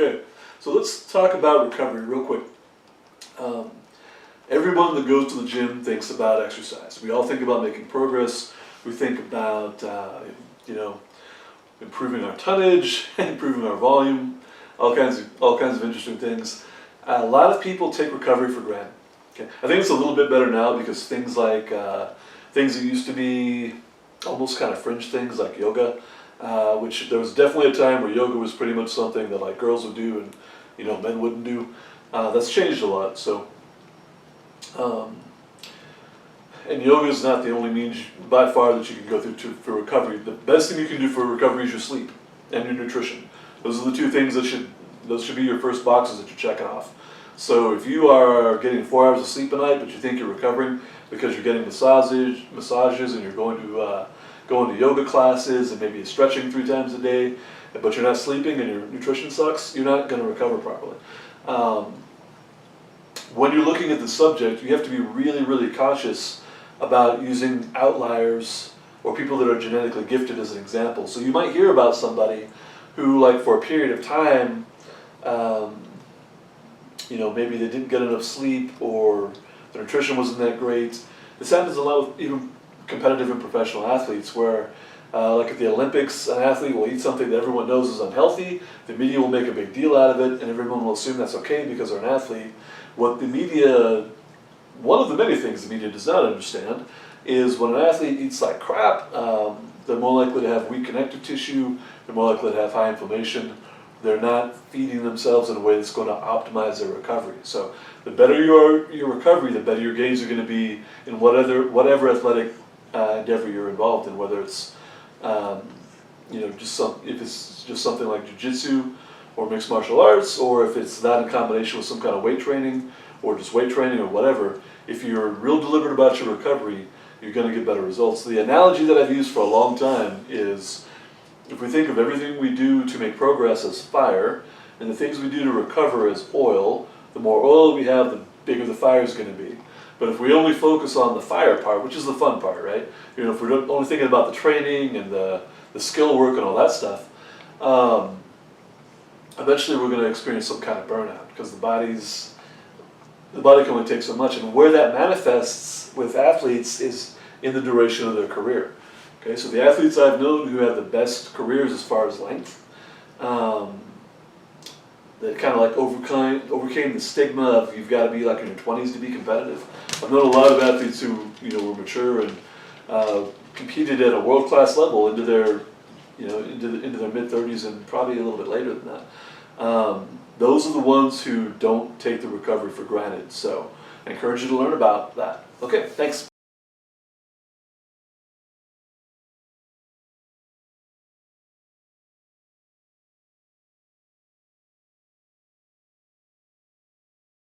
Okay, so let's talk about recovery real quick. Um, Everyone that goes to the gym thinks about exercise. We all think about making progress. We think about, you know, improving our tonnage, improving our volume, all kinds of interesting things. A lot of people take recovery for granted. Okay, I think it's a little bit better now because things like things that used to be almost kind of fringe things like yoga, which there was definitely a time where yoga was pretty much something that like girls would do and men wouldn't do. That's changed a lot. So. And yoga is not the only means by far that you can go through for recovery. The best thing you can do for recovery is your sleep and your nutrition. Those are the two things that should be your first boxes that you're checking off. So if you are getting 4 hours of sleep a night, but you think you're recovering because you're getting massages, and you're going to yoga classes and maybe you're stretching 3 times a day, but you're not sleeping and your nutrition sucks, you're not going to recover properly. When you're looking at the subject, you have to be really, really cautious about using outliers or people that are genetically gifted as an example. So you might hear about somebody who, like, for a period of time, maybe they didn't get enough sleep or their nutrition wasn't that great. This happens a lot with even competitive and professional athletes where, like at the Olympics, an athlete will eat something that everyone knows is unhealthy, the media will make a big deal out of it, and everyone will assume that's okay because they're an athlete. One of the many things the media does not understand is when an athlete eats like crap, they're more likely to have weak connective tissue, they're more likely to have high inflammation, they're not feeding themselves in a way that's going to optimize their recovery. So the better your recovery, the better your gains are going to be in whatever athletic endeavor you're involved in, whether it's if it's just something like jiu-jitsu or mixed martial arts, or if it's that in combination with some kind of weight training or just weight training or whatever. If you're real deliberate about your recovery, you're going to get better results. The analogy that I've used for a long time is if we think of everything we do to make progress as fire and the things we do to recover as oil, the more oil we have, the bigger the fire is going to be. But if we only focus on the fire part, which is the fun part, right? If we're only thinking about the training and the skill work and all that stuff, eventually we're going to experience some kind of burnout because the body can only take so much. And where that manifests with athletes is in the duration of their career. Okay, so the athletes I've known who have the best careers as far as length, that kind of like overcame the stigma of you've got to be like in your 20s to be competitive. I've known a lot of athletes who were mature and competed at a world-class level into their mid-30s and probably a little bit later than that. Those are the ones who don't take the recovery for granted. So I encourage you to learn about that. Okay, thanks.